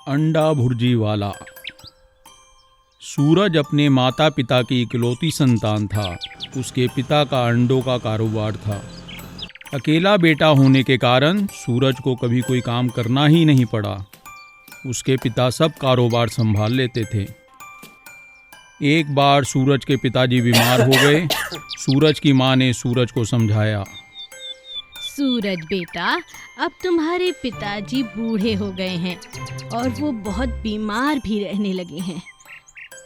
अंडा भुर्जी वाला। सूरज अपने माता पिता की इकलौती संतान था। उसके पिता का अंडों का कारोबार था। अकेला बेटा होने के कारण सूरज को कभी कोई काम करना ही नहीं पड़ा। उसके पिता सब कारोबार संभाल लेते थे। एक बार सूरज के पिताजी बीमार हो गए। सूरज की माँ ने सूरज को समझाया। सूरज बेटा, अब तुम्हारे पिताजी बूढ़े हो गए हैं और वो बहुत बीमार भी रहने लगे हैं।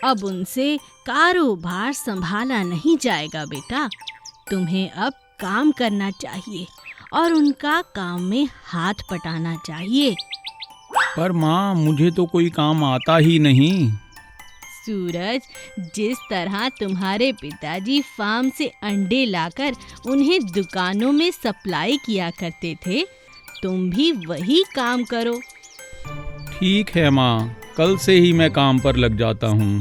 अब उनसे कारोबार संभाला नहीं जाएगा बेटा। तुम्हें अब काम करना चाहिए और उनका काम में हाथ पटाना चाहिए। पर माँ, मुझे तो कोई काम आता ही नहीं। सूरज, जिस तरह तुम्हारे पिताजी फार्म से अंडे लाकर उन्हें दुकानों में सप्लाई किया करते थे, तुम भी वही काम करो। ठीक है माँ, कल से ही मैं काम पर लग जाता हूँ।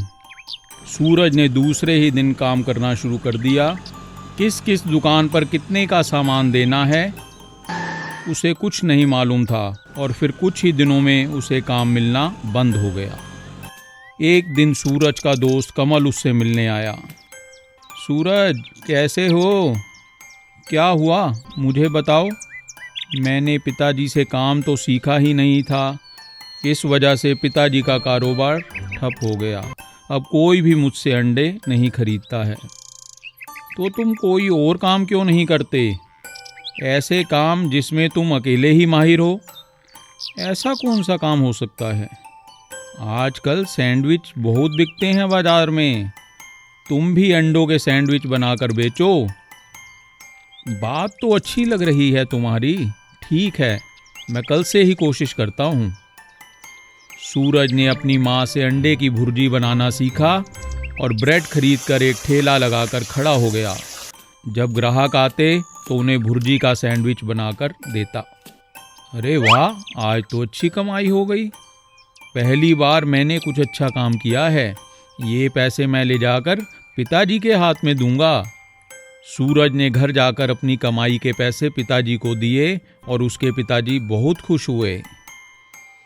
सूरज ने दूसरे ही दिन काम करना शुरू कर दिया। किस किस दुकान पर कितने का सामान देना है उसे कुछ नहीं मालूम था और फिर कुछ ही दिनों में उसे काम मिलना बंद हो गया। एक दिन सूरज का दोस्त कमल उससे मिलने आया। सूरज, कैसे हो? क्या हुआ, मुझे बताओ। मैंने पिताजी से काम तो सीखा ही नहीं था। इस वजह से पिताजी का कारोबार ठप हो गया। अब कोई भी मुझसे अंडे नहीं खरीदता है। तो तुम कोई और काम क्यों नहीं करते? ऐसे काम जिसमें तुम अकेले ही माहिर हो। ऐसा कौन सा काम हो सकता है? आजकल सैंडविच बहुत बिकते हैं बाजार में। तुम भी अंडों के सैंडविच बनाकर बेचो। बात तो अच्छी लग रही है तुम्हारी। ठीक है, मैं कल से ही कोशिश करता हूँ। सूरज ने अपनी माँ से अंडे की भुर्जी बनाना सीखा और ब्रेड खरीदकर एक ठेला लगाकर खड़ा हो गया। जब ग्राहक आते तो उन्हें भुर्जी का सैंडविच बनाकर देता। अरे वाह, आज तो अच्छी कमाई हो गई। पहली बार मैंने कुछ अच्छा काम किया है। ये पैसे मैं ले जाकर पिताजी के हाथ में दूंगा। सूरज ने घर जाकर अपनी कमाई के पैसे पिताजी को दिए और उसके पिताजी बहुत खुश हुए।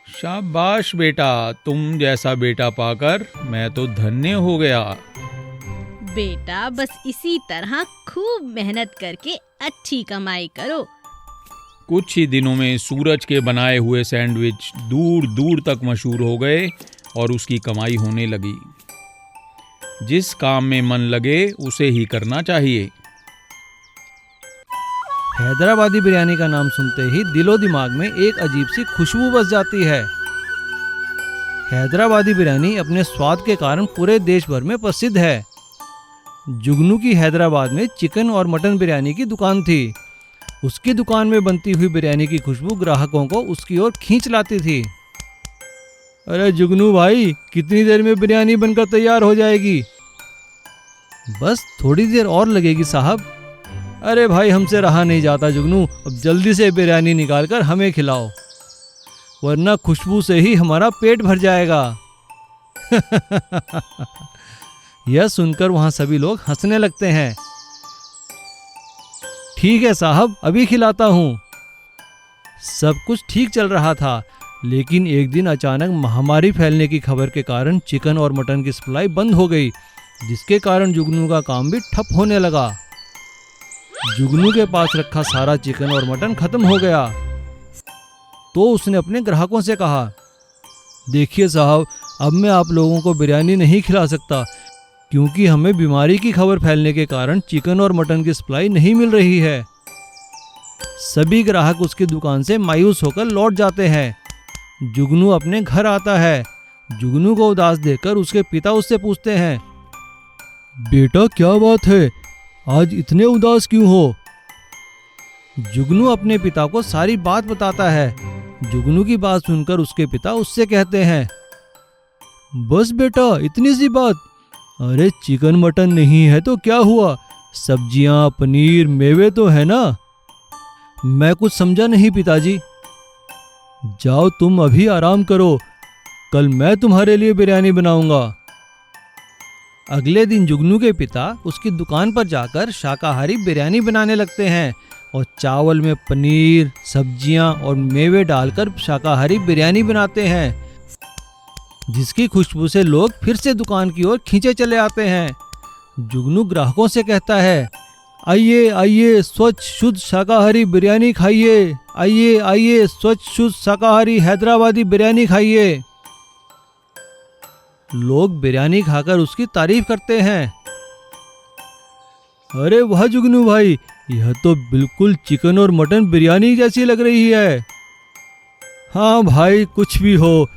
शाबाश बेटा, तुम जैसा बेटा पाकर मैं तो धन्य हो गया। बेटा, बस इसी तरह खूब मेहनत करके अच्छी कमाई करो। कुछ ही दिनों में सूरज के बनाए हुए सैंडविच दूर दूर तक मशहूर हो गए और उसकी कमाई होने लगी। जिस काम में मन लगे उसे ही करना चाहिए। हैदराबादी बिरयानी का नाम सुनते ही दिलो दिमाग में एक अजीब सी खुशबू बस जाती है। हैदराबादी बिरयानी अपने स्वाद के कारण पूरे देश भर में प्रसिद्ध है। जुगनू की हैदराबाद में चिकन और मटन बिरयानी की दुकान थी। उसकी दुकान में बनती हुई बिरयानी की खुशबू ग्राहकों को उसकी ओर खींच लाती थी। अरे जुगनू भाई, कितनी देर में बिरयानी बनकर तैयार हो जाएगी? बस थोड़ी देर और लगेगी साहब। अरे भाई, हमसे रहा नहीं जाता जुगनू, अब जल्दी से बिरयानी निकालकर हमें खिलाओ, वरना खुशबू से ही हमारा पेट भर जाएगा। यह सुनकर वहां सभी लोग हंसने लगते हैं। ठीक है साहब, अभी खिलाता हूँ। सब कुछ ठीक चल रहा था, लेकिन एक दिन अचानक महामारी फैलने की खबर के कारण चिकन और मटन की सप्लाई बंद हो गई, जिसके कारण जुगनू का काम भी ठप होने लगा। जुगनू के पास रखा सारा चिकन और मटन खत्म हो गया। तो उसने अपने ग्राहकों से कहा, देखिए साहब, अब मैं आप लोगों को बिरयानी नहीं खिला सकता, क्योंकि हमें बीमारी की खबर फैलने के कारण चिकन और मटन की सप्लाई नहीं मिल रही है। सभी ग्राहक उसकी दुकान से मायूस होकर लौट जाते हैं। जुगनू अपने घर आता है। जुगनू को उदास देखकर उसके पिता उससे पूछते हैं, बेटा क्या बात है, आज इतने उदास क्यों हो? जुगनू अपने पिता को सारी बात बताता है। जुगनू की बात सुनकर उसके पिता उससे कहते हैं, बस बेटा, इतनी सी बात? अरे चिकन मटन नहीं है तो क्या हुआ, सब्जियां, पनीर, मेवे तो है ना? मैं कुछ समझा नहीं पिताजी। जाओ तुम अभी आराम करो, कल मैं तुम्हारे लिए बिरयानी बनाऊंगा। अगले दिन जुगनू के पिता उसकी दुकान पर जाकर शाकाहारी बिरयानी बनाने लगते हैं और चावल में पनीर, सब्जियां और मेवे डालकर शाकाहारी बिरयानी बनाते हैं। जिसकी खुशबू से लोग फिर से दुकान की ओर खींचे चले आते हैं। जुगनू ग्राहकों से कहता है, आइए आइए स्वच्छ शुद्ध शाकाहारी बिरयानी खाइए, आइए आइए स्वच्छ शुद्ध शाकाहारी हैदराबादी बिरयानी खाइए। लोग बिरयानी खाकर उसकी तारीफ करते हैं। अरे वाह जुगनू भाई, यह तो बिल्कुल चिकन और मटन बिरयानी जैसी लग रही है। हाँ भाई, कुछ भी हो,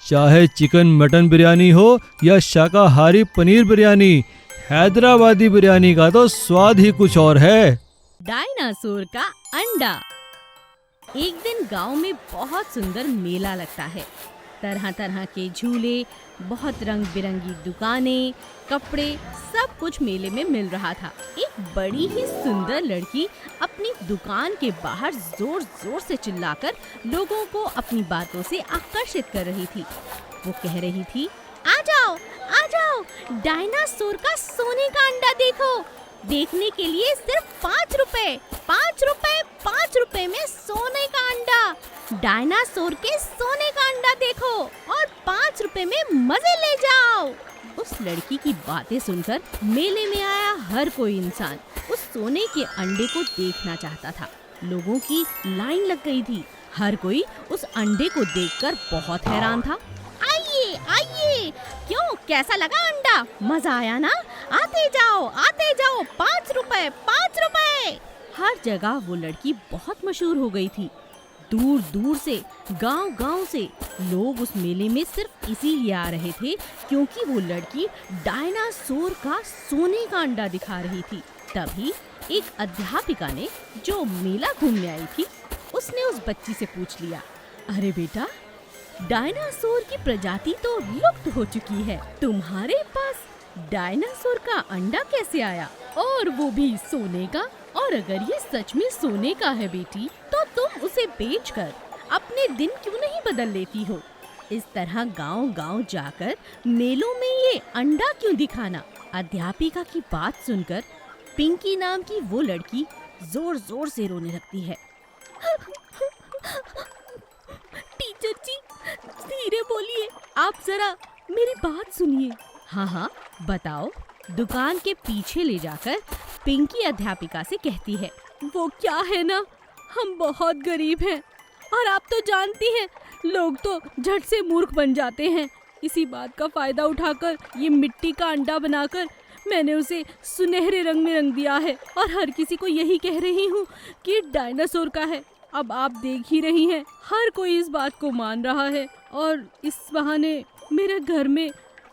चाहे चिकन मटन बिरयानी हो या शाकाहारी पनीर बिरयानी, हैदराबादी बिरयानी का तो स्वाद ही कुछ और है। डायनासोर का अंडा। एक दिन गांव में बहुत सुंदर मेला लगता है। तरह तरह के झूले, बहुत रंग बिरंगी दुकानें, कपड़े, सब कुछ मेले में मिल रहा था। एक बड़ी ही सुंदर लड़की अपनी दुकान के बाहर जोर जोर से चिल्लाकर लोगों को अपनी बातों से आकर्षित कर रही थी। वो कह रही थी, आ जाओ, डायनासोर का सोने का अंडा देखो। देखने के लिए सिर्फ 5 रुपए, 5 रुपए, 5 रुपए में सोने का अंडा। डायनासोर के सोने का अंडा देखो और 5 रुपए में मजे ले जाओ। उस लड़की की बातें सुनकर मेले में आया हर कोई इंसान उस सोने के अंडे को देखना चाहता था। लोगों की लाइन लग गई थी। हर कोई उस अंडे को देखकर बहुत हैरान था। आइए, क्यों, कैसा लगा अंडा? मजा आया ना? आते जाओ, 5 रुपए, 5 रुपए। हर जगह वो लड़की बहुत मशहूर हो गई थी। दूर दूर से, गांव से लोग उस मेले में सिर्फ इसीलिए आ रहे थे क्योंकि वो लड़की डायनासोर का सोने का अंडा दिखा रही थी। तभी एक अध्यापिका ने, जो मेला घूमने आई थी, उसने उस बच्ची से पूछ लिया, अरे बेटा, डायनासोर की प्रजाति तो लुप्त हो चुकी है, तुम्हारे पास डायनासोर का अंडा कैसे आया, और वो भी सोने का? और अगर ये सच में सोने का है बेटी, तो तुम उसे बेचकर अपने दिन क्यों नहीं बदल लेती हो? इस तरह गांव-गांव जाकर मेलों में ये अंडा क्यों दिखाना? अध्यापिका की बात सुनकर पिंकी नाम की वो लड़की जोर जोर से रोने लगती है। टीचर जी, धीरे बोलिए, आप जरा मेरी बात सुनिए। हाँ, बताओ। दुकान के पीछे ले जाकर पिंकी अध्यापिका से कहती है, वो क्या है ना, हम बहुत गरीब हैं और आप तो जानती हैं, लोग तो झट से मूर्ख बन जाते हैं। इसी बात का फायदा उठाकर ये मिट्टी का अंडा बनाकर मैंने उसे सुनहरे रंग में रंग दिया है और हर किसी को यही कह रही हूँ कि डायनासोर का है। अब आप देख ही रही हैं, हर कोई इस बात को मान रहा है और इस बहाने मेरे घर में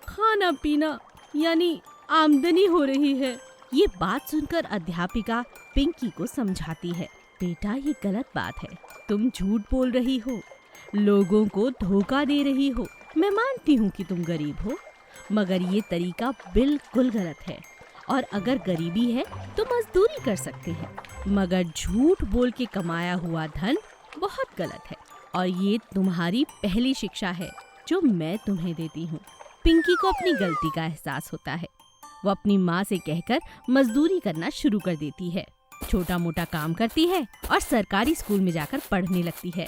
खाना पीना यानी आमदनी हो रही है। ये बात सुनकर अध्यापिका पिंकी को समझाती है, बेटा ये गलत बात है, तुम झूठ बोल रही हो, लोगों को धोखा दे रही हो। मैं मानती हूँ कि तुम गरीब हो, मगर ये तरीका बिल्कुल गलत है और अगर गरीबी है तो मजदूरी कर सकते हैं, मगर झूठ बोल के कमाया हुआ धन बहुत गलत है और ये तुम्हारी पहली शिक्षा है जो मैं तुम्हें देती हूँ। पिंकी को अपनी गलती का एहसास होता है। वो अपनी माँ से कहकर मजदूरी करना शुरू कर देती है, छोटा मोटा काम करती है और सरकारी स्कूल में जाकर पढ़ने लगती है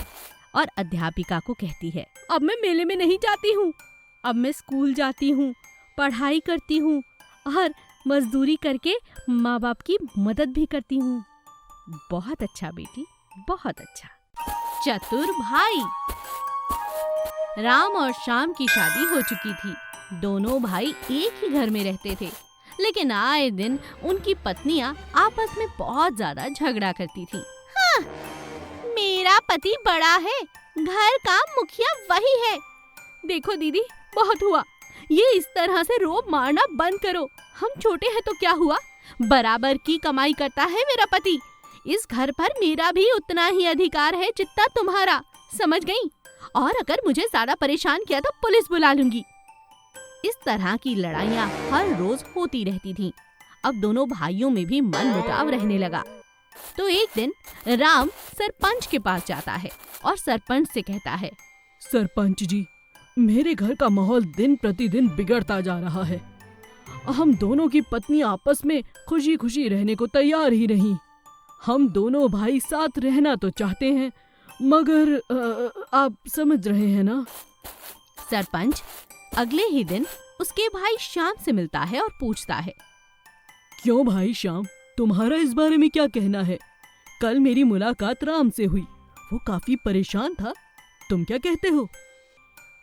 और अध्यापिका को कहती है, अब मैं मेले में नहीं जाती हूँ, अब मैं स्कूल जाती हूँ, पढ़ाई करती हूँ और मजदूरी करके माँ बाप की मदद भी करती हूँ। बहुत अच्छा बेटी, बहुत अच्छा। चतुर भाई। राम और श्याम की शादी हो चुकी थी। दोनों भाई एक ही घर में रहते थे, लेकिन आए दिन उनकी पत्नियां आपस में बहुत ज्यादा झगड़ा करती थी। हाँ, मेरा पति बड़ा है, घर का मुखिया वही है। देखो दीदी, बहुत हुआ, ये इस तरह से रोब मारना बंद करो। हम छोटे हैं तो क्या हुआ, बराबर की कमाई करता है मेरा पति। इस घर पर मेरा भी उतना ही अधिकार है जितना तुम्हारा, समझ गई? और अगर मुझे ज्यादा परेशान किया तो पुलिस बुला लूंगी। इस तरह की लड़ाइयाँ हर रोज होती रहती थीं। अब दोनों भाइयों में भी मनमुटाव रहने लगा। तो एक दिन राम सरपंच के पास जाता है और सरपंच से कहता है, सरपंच जी, मेरे घर का माहौल दिन प्रतिदिन बिगड़ता जा रहा है। हम दोनों की पत्नी आपस में खुशी खुशी रहने को तैयार ही नहीं। हम दोनों भाई साथ रहना तो चाहते हैं, मगर आप समझ रहे हैं ना? सरपंच, अगले ही दिन उसके भाई श्याम से मिलता है और पूछता है, क्यों भाई श्याम, तुम्हारा इस बारे में क्या कहना है? कल मेरी मुलाकात राम से हुई, वो काफी परेशान था, तुम क्या कहते हो?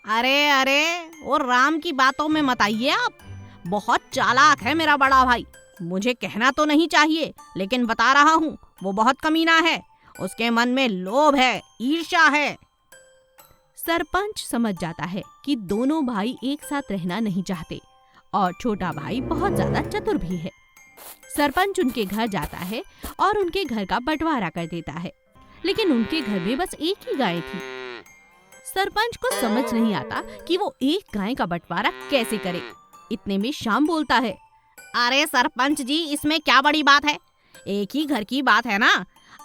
अरे अरे, वो राम की बातों में मत आइए आप। बहुत चालाक है मेरा बड़ा भाई। मुझे कहना तो नहीं चाहिए, लेकिन बता रहा हूँ, वो बहुत कमीना है। उसके मन में लोभ है, ईर्ष्या है। सरपंच समझ जाता है कि दोनों भाई एक साथ रहना नहीं चाहते और छोटा भाई बहुत ज्यादा चतुर भी है। सरपंच उनके घर जाता है और उनके घर का बंटवारा कर देता है, लेकिन उनके घर में बस एक ही गाय थी। सरपंच को समझ नहीं आता कि वो एक गाय का बंटवारा कैसे करे। इतने में श्याम बोलता है, अरे सरपंच जी, इसमें क्या बड़ी बात है? एक ही घर की बात है ना।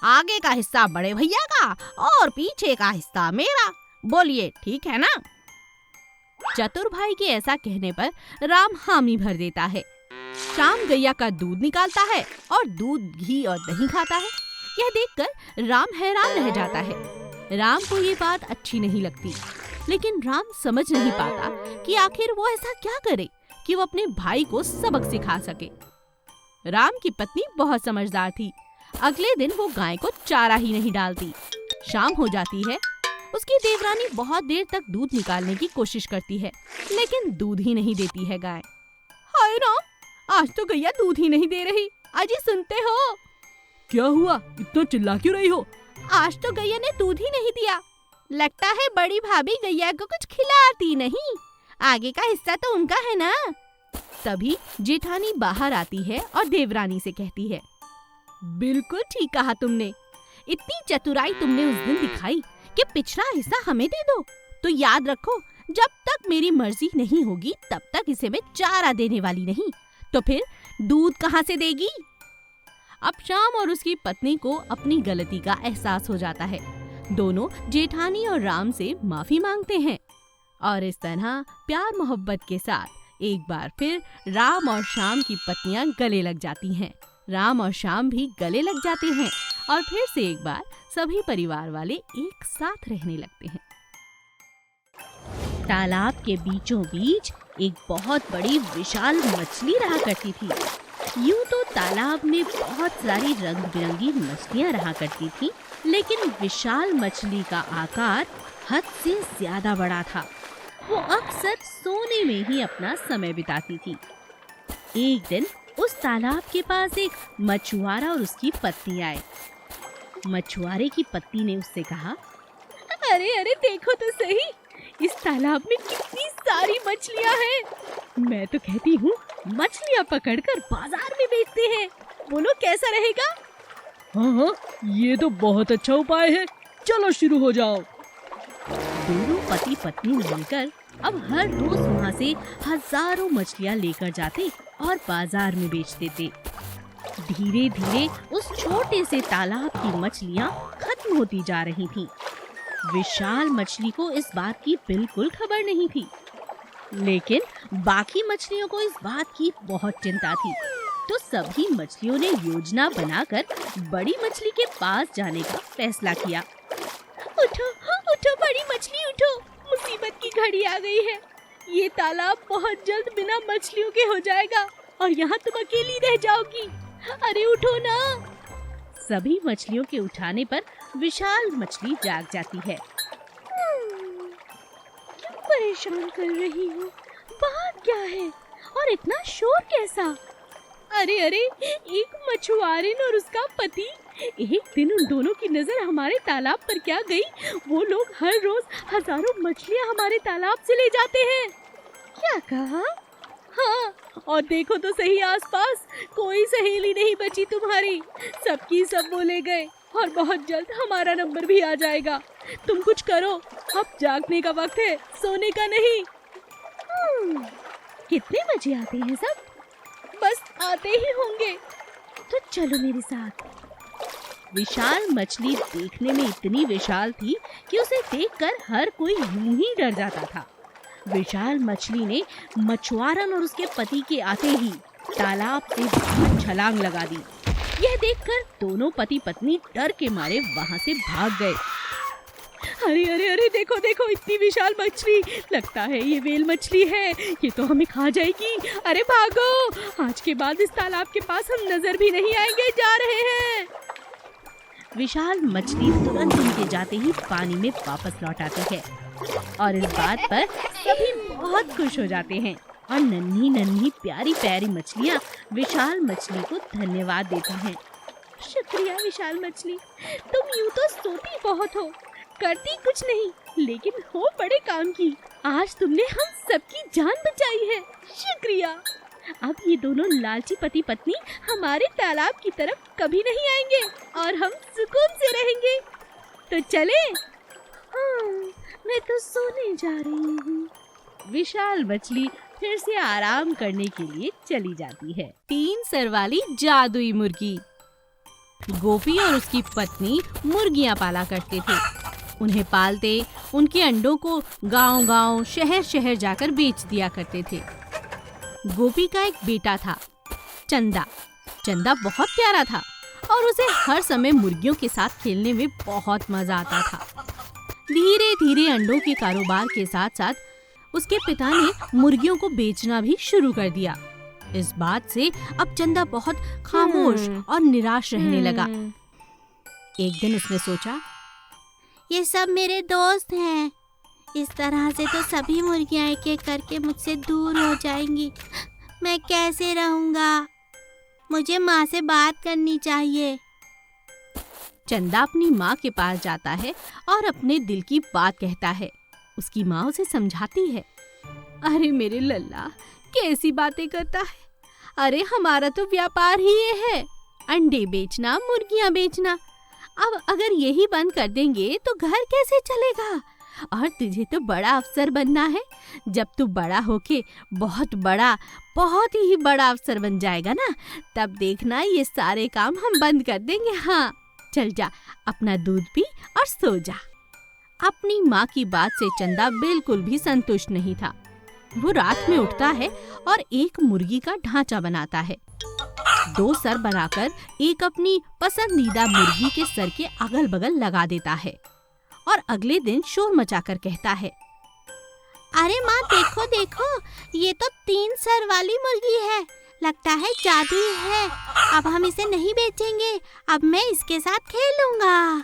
आगे का हिस्सा बड़े भैया का और पीछे का हिस्सा मेरा। बोलिए, ठीक है ना? चतुर भाई के ऐसा कहने पर राम हामी भर देता है। श्याम गैया का दूध निकालता है और दूध, घी और दही खाता है। यह देखकर राम हैरान रह जाता है। राम को ये बात अच्छी नहीं लगती, लेकिन राम समझ नहीं पाता कि आखिर वो ऐसा क्या करे कि वो अपने भाई को सबक सिखा सके। राम की पत्नी बहुत समझदार थी। अगले दिन वो गाय को चारा ही नहीं डालती। शाम हो जाती है। उसकी देवरानी बहुत देर तक दूध निकालने की कोशिश करती है, लेकिन दूध ही नहीं देती है गाय। हाय राम, आज तो गैया दूध ही नहीं दे रही। अजी सुनते हो? क्या हुआ, इतना चिल्ला क्यों रही हो? आज तो गैया ने दूध ही नहीं दिया। लगता है बड़ी भाभी गैया को कुछ खिलाती नहीं। आगे का हिस्सा तो उनका है ना। तभी जेठानी बाहर आती है और देवरानी से कहती है, बिल्कुल ठीक कहा तुमने। इतनी चतुराई तुमने उस दिन दिखाई कि पिछला हिस्सा हमें दे दो। तो याद रखो, जब तक मेरी मर्जी नहीं होगी तब तक इसे मैं चारा देने वाली नहीं। तो फिर दूध कहाँ से देगी? अब श्याम और उसकी पत्नी को अपनी गलती का एहसास हो जाता है। दोनों जेठानी और राम से माफी मांगते हैं और इस तरह प्यार मोहब्बत के साथ एक बार फिर राम और श्याम की पत्नियां गले लग जाती हैं। राम और श्याम भी गले लग जाते हैं और फिर से एक बार सभी परिवार वाले एक साथ रहने लगते हैं। तालाब के बीचों बीच एक बहुत बड़ी विशाल मछली रहा करती थी। यूं तो तालाब में बहुत सारी रंग बिरंगी मछलियां रहा करती थी, लेकिन विशाल मछली का आकार हद से ज्यादा बड़ा था। वो अक्सर सोने में ही अपना समय बिताती थी। एक दिन उस तालाब के पास एक मछुआरा और उसकी पत्नी आए। मछुआरे की पत्नी ने उससे कहा, अरे अरे देखो तो सही, इस तालाब में कितनी सारी मछलियां हैं। मैं तो कहती हूँ मछलियां पकड़कर बाजार में बेचते हैं। बोलो कैसा रहेगा? हाँ, ये तो बहुत अच्छा उपाय है, चलो शुरू हो जाओ। दोनों पति पत्नी मिलकर अब हर रोज वहाँ से हजारों मछलियाँ लेकर जाते और बाजार में बेचते थे। धीरे धीरे उस छोटे से तालाब की मछलियाँ खत्म होती जा रही थीं। विशाल मछली को इस बात की बिल्कुल खबर नहीं थी, लेकिन बाकी मछलियों को इस बात की बहुत चिंता थी। तो सभी मछलियों ने योजना बनाकर बड़ी मछली के पास जाने का फैसला किया। उठो उठो बड़ी मछली उठो, मुसीबत की घड़ी आ गई है। ये तालाब बहुत जल्द बिना मछलियों के हो जाएगा और यहाँ तुम अकेली रह जाओगी। अरे उठो ना। सभी मछलियों के उठाने पर विशाल मछली जाग जाती है। क्यों परेशान कर रही हो? बात क्या है और इतना शोर कैसा? अरे अरे, एक मछुआरे और उसका पति, एक दिन उन दोनों की नजर हमारे तालाब पर क्या गई, वो लोग हर रोज हजारों मछलियाँ हमारे तालाब से ले जाते हैं। क्या कहा? हाँ, और देखो तो सही आसपास कोई सहेली नहीं बची तुम्हारी। सबकी सब वो ले गए और बहुत जल्द हमारा नंबर भी आ जाएगा। तुम कुछ करो, अब जागने का वक्त है, सोने का नहीं। कितने बजे आते हैं सब? बस आते ही होंगे, तो चलो मेरे साथ। विशाल मछली देखने में इतनी विशाल थी कि उसे देखकर हर कोई यूं ही डर जाता था। विशाल मछली ने मछुआरन और उसके पति के आते ही तालाब से बाहर छलांग लगा दी। यह देखकर दोनों पति पत्नी डर के मारे वहां से भाग गए। अरे अरे अरे, देखो देखो, इतनी विशाल मछली। लगता है ये व्हेल मछली है, ये तो हमें खा जाएगी। अरे भागो, आज के बाद इस तालाब के पास हम नजर भी नहीं आएंगे, जा रहे हैं। विशाल मछली तुरंत उनके जाते ही पानी में वापस लौट आती है और इस बात पर सभी बहुत खुश हो जाते हैं और नन्ही नन्ही प्यारी प्यारी मछलियाँ विशाल मछली को धन्यवाद देती हैं। शुक्रिया विशाल मछली, तुम यूं तो सोती बहुत हो, करती कुछ नहीं, लेकिन हो बड़े काम की। आज तुमने हम सबकी जान बचाई है, शुक्रिया। अब ये दोनों लालची पति पत्नी हमारे तालाब की तरफ कभी नहीं आएंगे और हम सुकून से रहेंगे। तो चले? हाँ, मैं तो सोने जा रही हूँ। विशाल मछली फिर से आराम करने के लिए चली जाती है। 3 सर वाली जादुई मुर्गी। गोपी और उसकी पत्नी मुर्गियां पाला करते थे। उन्हें पालते उनके अंडों को गांव-गांव, शहर-शहर जाकर बेच दिया करते थे। गोपी का एक बेटा था, चंदा। चंदा बहुत प्यारा था और उसे हर समय मुर्गियों के साथ खेलने में बहुत मजा आता था। धीरे धीरे अंडों के कारोबार के साथ साथ उसके पिता ने मुर्गियों को बेचना भी शुरू कर दिया। इस बात से अब चंदा बहुत खामोश और निराश रहने लगा। एक दिन उसने सोचा, ये सब मेरे दोस्त हैं, इस तरह से तो सभी मुर्गियां एक एक करके मुझसे दूर हो जाएंगी। मैं कैसे रहूंगा? मुझे माँ से बात करनी चाहिए। चंदा अपनी माँ के पास जाता है और अपने दिल की बात कहता है। उसकी माँ उसे समझाती है, अरे मेरे लल्ला, कैसी बातें करता है? अरे हमारा तो व्यापार ही ये है, अंडे बेचना, मुर्गियां बेचना। अब अगर यही बंद कर देंगे तो घर कैसे चलेगा? और तुझे तो बड़ा अफसर बनना है। जब तू बड़ा होके बहुत ही बड़ा अफसर बन जाएगा ना, तब देखना ये सारे काम हम बंद कर देंगे। हाँ, चल जा, अपना दूध पी और सो जा। अपनी माँ की बात से चंदा बिल्कुल भी संतुष्ट नहीं था। वो रात में उठता है और एक मुर्गी का ढांचा बनाता है। 2 सर बनाकर एक अपनी पसंदीदा मुर्गी के सर के अगल बगल लगा देता है और अगले दिन शोर मचाकर कहता है, अरे माँ देखो देखो, ये तो 3 सर वाली मुर्गी है, लगता है जादुई है। अब हम इसे नहीं बेचेंगे, अब मैं इसके साथ खेलूंगा।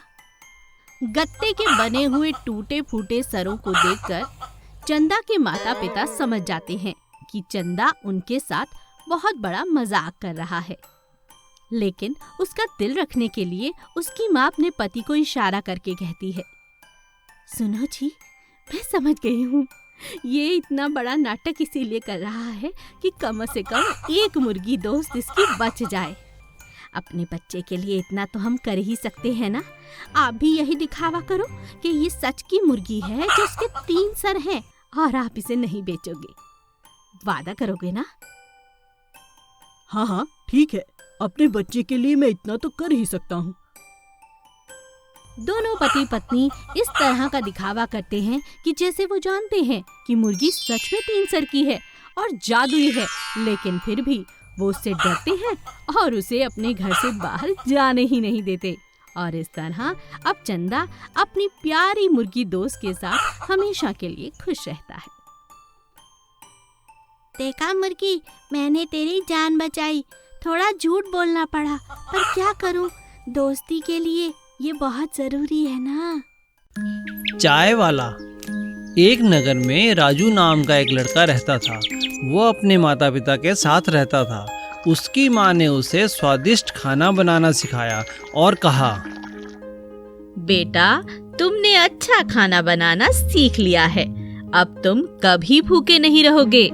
गत्ते के बने हुए टूटे फूटे सरों को देखकर चंदा के माता पिता समझ जाते हैं कि चंदा उनके साथ बहुत बड़ा मजाक कर रहा है। लेकिन उसका दिल रखने के लिए उसकी माँ अपने पति को इशारा करके कहती है, सुनो जी, मैं समझ गई हूँ, ये इतना बड़ा नाटक इसीलिए कर रहा है कि कम से कम एक मुर्गी दोस्त इसकी बच जाए। अपने बच्चे के लिए इतना तो हम कर ही सकते हैं ना। आप भी यही दिखावा करो कि ये सच की मुर्गी है जो उसके 3 सर हैं और आप इसे नहीं बेचोगे। वादा करोगे ना? हाँ हाँ ठीक है, अपने बच्चे के लिए मैं इतना तो कर ही सकता हूँ। दोनों पति पत्नी इस तरह का दिखावा करते हैं कि जैसे वो जानते हैं कि मुर्गी सच में 3 सर की है और जादुई है, लेकिन फिर भी वो उससे डरते हैं और उसे अपने घर से बाहर जाने ही नहीं देते। और इस तरह अब चंदा अपनी प्यारी मुर्गी दोस्त के साथ हमेशा के लिए खुश रहता है। देखा मुर्गी, मैंने तेरी जान बचाई। थोड़ा झूठ बोलना पड़ा, पर क्या करूं, दोस्ती के लिए ये बहुत जरूरी है ना। चाय वाला। एक नगर में राजू नाम का एक लड़का रहता था। वो अपने माता पिता के साथ रहता था। उसकी माँ ने उसे स्वादिष्ट खाना बनाना सिखाया और कहा, बेटा, तुमने अच्छा खाना बनाना सीख लिया है, अब तुम कभी भूखे नहीं रहोगे।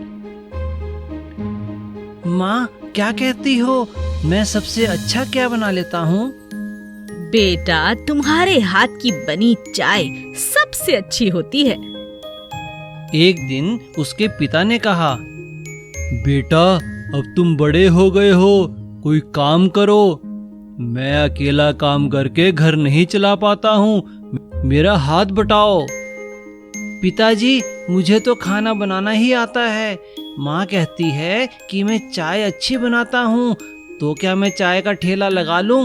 माँ क्या कहती हो? मैं सबसे अच्छा क्या बना लेता हूँ? बेटा, तुम्हारे हाथ की बनी चाय सबसे अच्छी होती है। एक दिन उसके पिता ने कहा, बेटा, अब तुम बड़े हो गए हो, कोई काम करो। मैं अकेला काम करके घर नहीं चला पाता हूँ, मेरा हाथ बटाओ। पिताजी, मुझे तो खाना बनाना ही आता है। माँ कहती है कि मैं चाय अच्छी बनाता हूँ, तो क्या मैं चाय का ठेला लगा लूँ?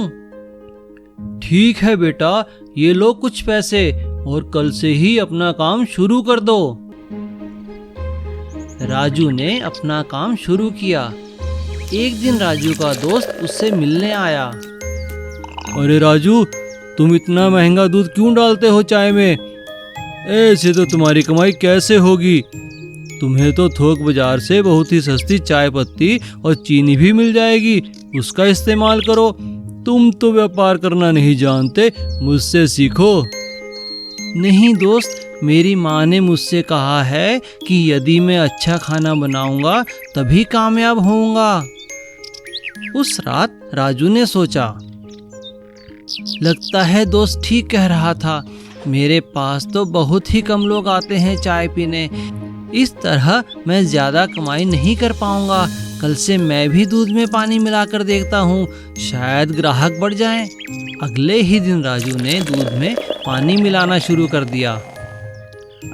ठीक है बेटा, ये लो कुछ पैसे, और कल से ही अपना काम शुरू कर दो। राजू ने अपना काम शुरू किया। एक दिन राजू का दोस्त उससे मिलने आया। अरे राजू, तुम इतना महंगा दूध क्यों डालते हो चाय में? ऐसे तो तुम्हारी कमाई कैसे होगी? तुम्हें तो थोक बाजार से बहुत ही सस्ती चाय पत्ती और चीनी भी मिल जाएगी, उसका इस्तेमाल करो। तुम तो व्यापार करना नहीं जानते, मुझसे सीखो। नहीं दोस्त, मेरी माँ ने मुझसे कहा है कि यदि मैं अच्छा खाना बनाऊंगा तभी कामयाब होऊंगा। उस रात राजू ने सोचा, लगता है दोस्त ठीक कह रहा था। मेरे पास तो बहुत ही कम लोग आते हैं चाय पीने। इस तरह मैं ज़्यादा कमाई नहीं कर पाऊंगा। कल से मैं भी दूध में पानी मिलाकर देखता हूँ, शायद ग्राहक बढ़ जाएं। अगले ही दिन राजू ने दूध में पानी मिलाना शुरू कर दिया।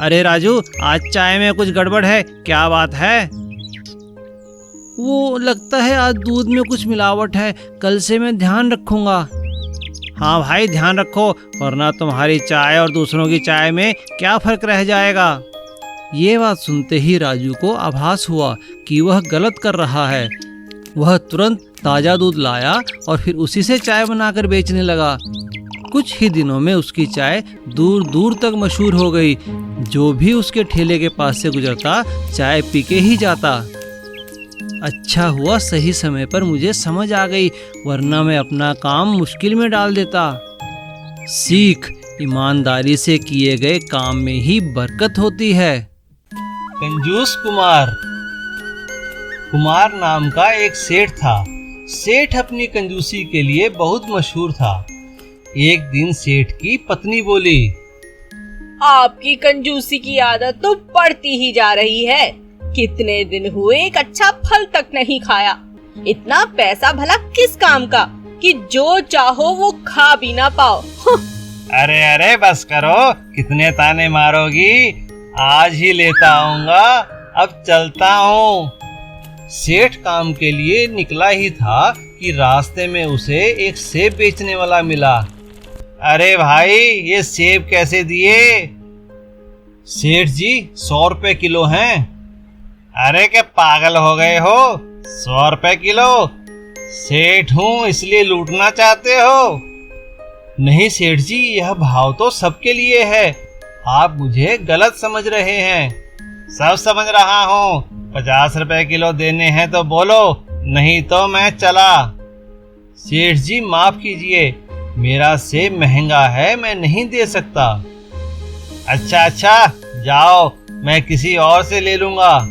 अरे राजू, आज चाय में कुछ गड़बड़ है, क्या बात है? वो लगता है आज दूध में कुछ मिलावट है, कल से मैं ध्यान रखूंगा। हाँ भाई, ध्यान रखो, वरना तुम्हारी चाय और दूसरों की चाय में क्या फर्क रह जाएगा। ये बात सुनते ही राजू को आभास हुआ कि वह गलत कर रहा है। वह तुरंत ताज़ा दूध लाया और फिर उसी से चाय बनाकर बेचने लगा। कुछ ही दिनों में उसकी चाय दूर दूर तक मशहूर हो गई। जो भी उसके ठेले के पास से गुजरता चाय पी के ही जाता। अच्छा हुआ सही समय पर मुझे समझ आ गई, वरना मैं अपना काम मुश्किल में डाल देता। सीख, ईमानदारी से किए गए काम में ही बरकत होती है। कंजूस कुमार नाम का एक सेठ था। सेठ अपनी कंजूसी के लिए बहुत मशहूर था। एक दिन सेठ की पत्नी बोली, आपकी कंजूसी की आदत तो बढ़ती ही जा रही है। कितने दिन हुए एक अच्छा फल तक नहीं खाया। इतना पैसा भला किस काम का कि जो चाहो वो खा भी ना पाओ। अरे अरे बस करो, कितने ताने मारोगी? आज ही लेता आऊंगा, अब चलता हूँ। सेठ काम के लिए निकला ही था कि रास्ते में उसे एक सेब बेचने वाला मिला। अरे भाई, ये सेब कैसे दिए? सेठ जी, 100 रुपए किलो हैं। अरे क्या पागल हो गए हो? 100 रुपए किलो? सेठ हूँ इसलिए लूटना चाहते हो? नहीं सेठ जी, यह भाव तो सबके लिए है, आप मुझे गलत समझ रहे हैं। सब समझ रहा हूँ, 50 रुपए किलो देने हैं तो बोलो, नहीं तो मैं चला। सेठ जी माफ कीजिए, मेरा सेब महंगा है, मैं नहीं दे सकता। अच्छा, जाओ, मैं किसी और से ले लूंगा।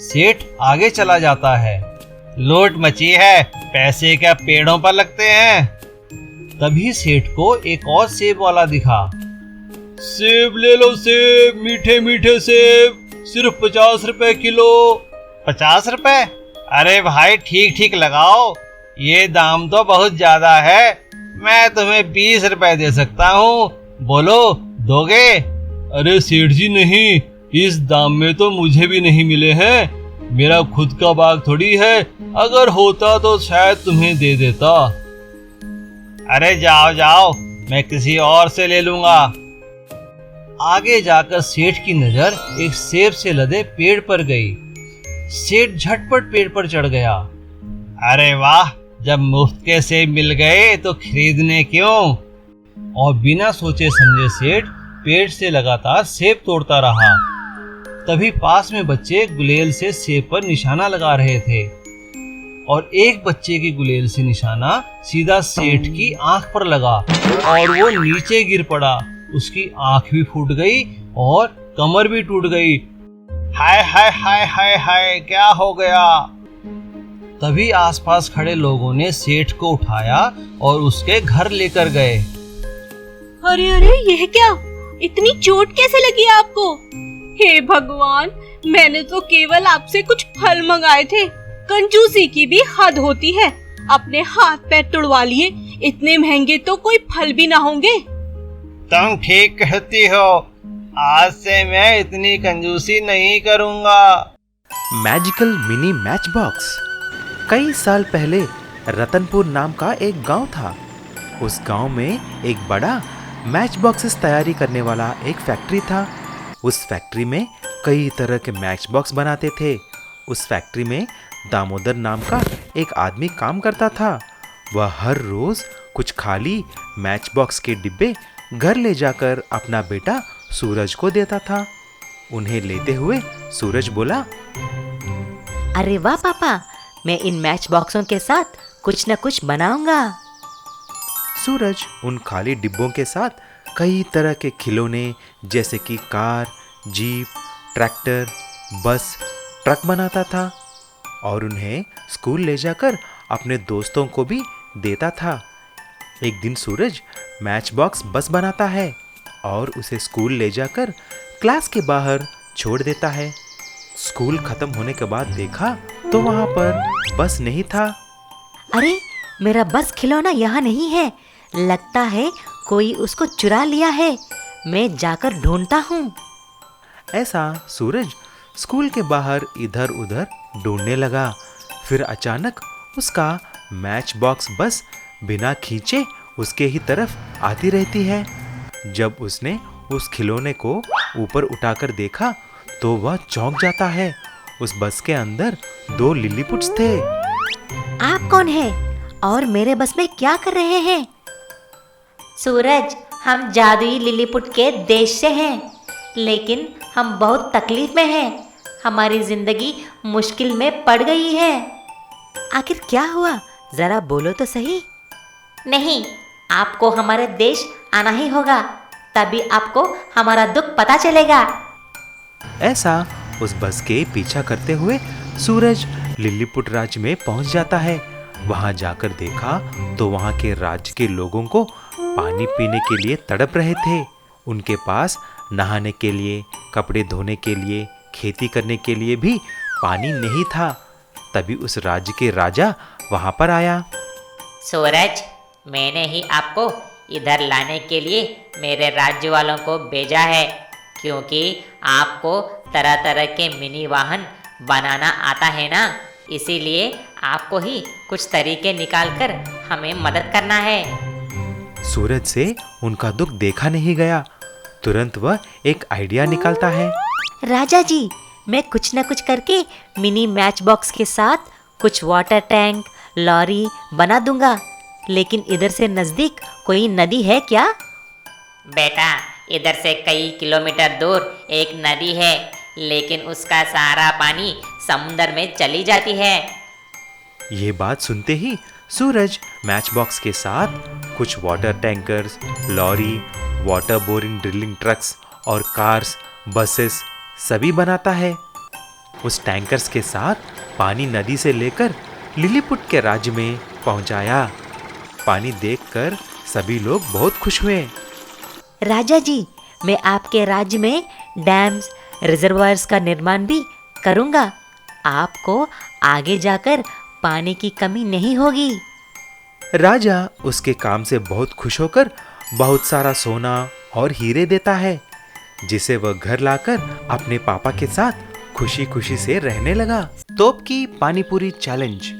सेठ आगे चला जाता है। लूट मची है, पैसे क्या पेड़ों पर लगते हैं? तभी सेठ को एक और सेब वाला दिखा। सेब ले लो, सेब, मीठे मीठे सेब, सिर्फ 50 रुपए किलो। 50 रुपए? अरे भाई ठीक लगाओ, ये दाम तो बहुत ज्यादा है। मैं तुम्हें 20 रुपए दे सकता हूँ, बोलो दोगे? अरे सेठ जी नहीं, इस दाम में तो मुझे भी नहीं मिले हैं, मेरा खुद का बाग थोड़ी है, अगर होता तो शायद तुम्हें दे देता। अरे जाओ, मैं किसी और से ले लूंगा। आगे जाकर सेठ की नजर एक सेब से लदे पेड़ पर गई। सेठ झटपट पेड़ पर चढ़ गया। अरे वाह, जब मुफ्त के सेब मिल गए तो खरीदने क्यों? और बिना सोचे समझे सेठ पेड़ से लगातार सेब तोड़ता रहा। तभी पास में बच्चे गुलेल से सेब पर निशाना लगा रहे थे और एक बच्चे की गुलेल से निशाना सीधा सेठ की आंख पर लगा और वो नीचे गिर पड़ा। उसकी आंख भी फूट गई और कमर भी टूट गई। हाय हाय हाय हाय हाय, क्या हो गया? तभी आसपास खड़े लोगों ने सेठ को उठाया और उसके घर लेकर गए। अरे यह क्या? इतनी चोट कैसे लगी आपको? हे भगवान, मैंने तो केवल आपसे कुछ फल मंगाए थे। कंजूसी की भी हद होती है, अपने हाथ पैर तुड़वा लिए। इतने महंगे तो कोई फल भी ना होंगे। तुम ठीक कहती हो, आज से मैं इतनी कंजूसी नहीं करूँगा। Magical mini match box. कई साल पहले रतनपुर नाम का एक गांव था। उस गांव में एक बड़ा मैच बॉक्सेस तैयारी करने वाला एक फैक्ट्री था। उस फैक्ट्री में कई तरह के मैच बॉक्स बनाते थे। उस फैक्ट्री में दामोदर नाम का एक आदमी काम करता था। वह हर रोज कुछ खाली मैच बॉक्स के डिब्बे घर ले जाकर अपना बेटा सूरज को देता था। उन्हें लेते हुए सूरज बोला, अरे वाह पापा, मैं इन मैच बॉक्सों के साथ कुछ न कुछ बनाऊंगा। सूरज उन खाली डिब्बों के साथ कई तरह के खिलौने जैसे कि कार, जीप, ट्रैक्टर, बस, ट्रक बनाता था और उन्हें स्कूल ले जाकर अपने दोस्तों को भी देता था। एक दिन सूरज मैच बॉक्स बस बनाता है और उसे स्कूल ले जाकर क्लास के बाहर छोड़ देता है। स्कूल खत्म होने के बाद देखा तो वहां पर बस नहीं था। अरे, मेरा बस खिलौना यहाँ नहीं है। लगता है कोई उसको चुरा लिया है। मैं जाकर ढूंढता हूँ। ऐसा सूरज स्कूल के बाहर इधर उधर ढूंढने लगा। फिर अचानक उसका मैच बॉक्स बस बिना खींचे उसके ही तरफ आती रहती है। जब उसने उस खिलौने को ऊपर उठाकर देखा तो वह चौंक जाता है। उस बस के अंदर 2 लिलीपुट्स थे। आप कौन हैं और मेरे बस में क्या कर रहे हैं? सूरज, हम जादुई लिलीपुट के देश से हैं, लेकिन हम बहुत तकलीफ में हैं। हमारी जिंदगी मुश्किल में पड़ गई है। आखिर क्या हुआ, जरा बोलो तो सही। नहीं, आपको हमारे देश आना ही होगा, तभी आपको हमारा दुख पता चलेगा। ऐसा उस बस के पीछा करते हुए सूरज लिलीपुट राज्य में पहुंच जाता है। वहां जाकर देखा तो वहां के राज्य के लोगों को पानी पीने के लिए तड़प रहे थे। उनके पास नहाने के लिए, कपड़े धोने के लिए, खेती करने के लिए भी पानी नहीं था। तभी उस राज्य के राजा वहां पर आया। सूरज, मैंने ही आपको इधर लाने के लिए मेरे राज्य वालों को भेजा है, क्योंकि आपको तरह तरह के मिनी वाहन बनाना आता है ना, इसीलिए आपको ही कुछ तरीके निकालकर हमें मदद करना है। सूरज से उनका दुख देखा नहीं गया। तुरंत वह एक आइडिया निकालता है। राजा जी, मैं कुछ न कुछ करके मिनी मैच बॉक्स के साथ कुछ वाटर टैंक, लॉरी बना दूंगा, लेकिन इधर से नज़दीक कोई नदी है क्या? बेटा, इधर से कई किलोमीटर दूर एक नदी है, लेकिन उसका सारा पानी समुद्र में चली जाती है। ये बात सुनते ही सूरज मैच बॉक्स के साथ कुछ water tankers, lorry, water boring drilling trucks और कार्स, बसेस सभी बनाता है। उस टैंकर्स के साथ पानी नदी से लेकर लिलीपुट के राज्य में पहुंचाया। पानी देखकर सभी लोग बहुत खुश हुए। राजा जी, मैं आपके राज्य में डैम्स, रिजर्वायर्स का निर्माण भी करूंगा। आपको आगे जाकर पानी की कमी नहीं होगी। राजा उसके काम से बहुत खुश होकर बहुत सारा सोना और हीरे देता है, जिसे वह घर लाकर अपने पापा के साथ खुशी खुशी से रहने लगा। तोप की पानीपुरी चैलेंज।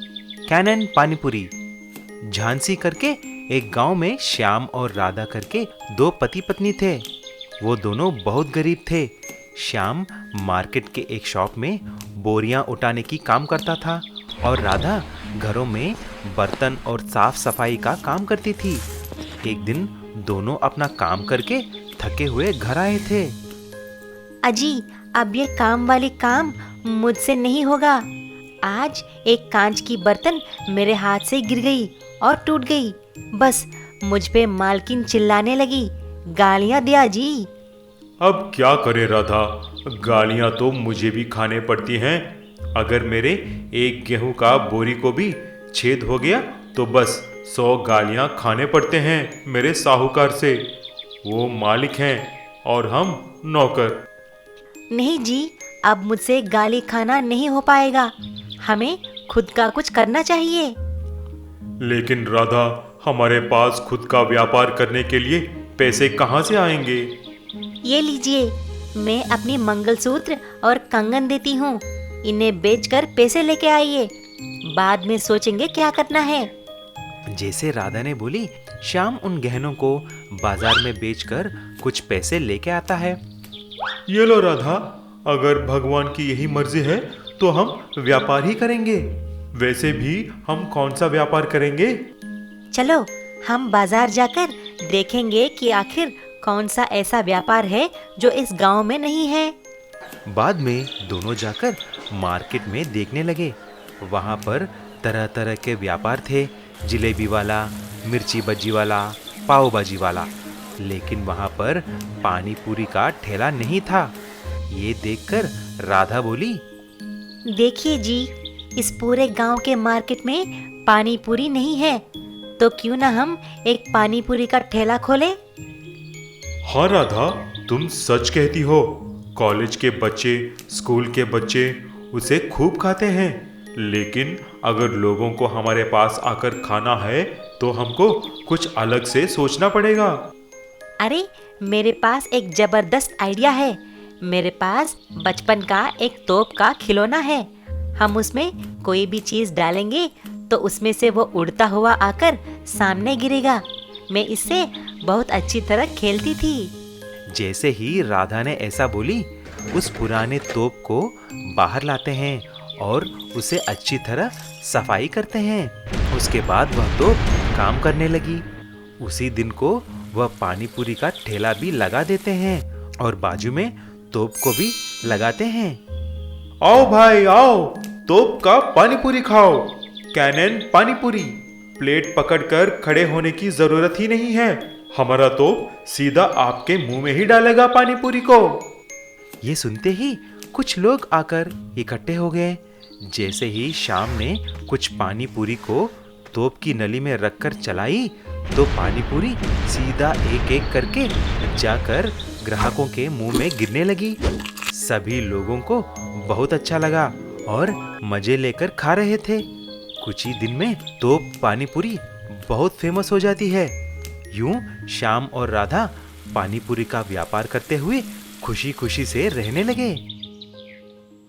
कैनन पानीपुरी। झांसी करके एक गांव में श्याम और राधा करके 2 पति पत्नी थे। वो दोनों बहुत गरीब थे। श्याम मार्केट के एक शॉप में बोरियां उठाने की काम करता था और राधा घरों में बर्तन और साफ सफाई का काम करती थी। एक दिन दोनों अपना काम करके थके हुए घर आए थे। अजी, अब ये काम वाली काम मुझसे नहीं होगा। आज एक कांच की बर्तन मेरे हाथ से गिर गई और टूट गई। बस मुझ पे मालकिन चिल्लाने लगी, गालियां दिया जी। अब क्या करे राधा, गालियां तो मुझे भी खाने पड़ती हैं। अगर मेरे एक गेहूं का बोरी को भी छेद हो गया तो बस 100 गालियां खाने पड़ते हैं मेरे साहूकार से। वो मालिक हैं और हम नौकर। नहीं जी, अब मुझसे गाली खाना नहीं हो पाएगा। हमें खुद का कुछ करना चाहिए। लेकिन राधा, हमारे पास खुद का व्यापार करने के लिए पैसे कहाँ से आएंगे? ये लीजिए, मैं अपनी मंगलसूत्र और कंगन देती हूँ। इन्हें बेचकर पैसे लेके आइए, बाद में सोचेंगे क्या करना है। जैसे राधा ने बोली, श्याम उन गहनों को बाजार में बेचकर कुछ पैसे लेके आता है। ये लो राधा, अगर भगवान की यही मर्जी है तो हम व्यापार ही करेंगे। वैसे भी हम कौन सा व्यापार करेंगे? चलो हम बाजार जाकर देखेंगे कि आखिर कौन सा ऐसा व्यापार है जो इस गांव में नहीं है। बाद में दोनों जाकर मार्केट में देखने लगे। वहाँ पर तरह तरह के व्यापार थे, जलेबी वाला, मिर्ची बज्जी वाला, पाव भाजी वाला। लेकिन वहाँ पर पानी पूरी का ठेला नहीं था। ये देखकर राधा बोली, देखिए जी, इस पूरे गांव के मार्केट में पानी पूरी नहीं है, तो क्यों ना हम एक पानी पूरी का ठेला खोलें? हाँ राधा, तुम सच कहती हो। कॉलेज के बच्चे, स्कूल के बच्चे उसे खूब खाते हैं, लेकिन अगर लोगों को हमारे पास आकर खाना है तो हमको कुछ अलग से सोचना पड़ेगा। अरे मेरे पास एक जबरदस्त आइडिया है। मेरे पास बचपन का एक तोप का खिलौना है। हम उसमें कोई भी चीज डालेंगे तो उसमें से वो उड़ता हुआ आकर सामने गिरेगा। मैं इससे बहुत अच्छी तरह खेलती थी। जैसे ही राधा ने ऐसा बोली, उस पुराने तोप को बाहर लाते हैं और उसे अच्छी तरह सफाई करते हैं। उसके बाद वह तोप काम करने लगी। उसी दिन को वह पानी पूरी का ठेला भी लगा देते हैं और बाजू में तोप को भी लगाते हैं। आओ भाई आओ, तोप का पानी पूरी खाओ। कैनन पानी पूरी। प्लेट पकड़कर खड़े होने की जरूरत ही नहीं है, हमारा तोप सीधा आपके मुंह में ही डालेगा पानी पूरी को। ये सुनते ही कुछ लोग आकर इकट्ठे हो गए। जैसे ही शाम ने कुछ पानी पूरी को तोप की नली में रखकर चलाई, तो पानी पूरी सीधा एक एक करके जाकर ग्राहकों के मुंह में गिरने लगी। सभी लोगों को बहुत अच्छा लगा और मजे लेकर खा रहे थे। कुछ ही दिन में तोप पानी पूरी बहुत फेमस हो जाती है। यूं श्याम और राधा पानी पूरी का व्यापार करते हुए खुशी खुशी से रहने लगे।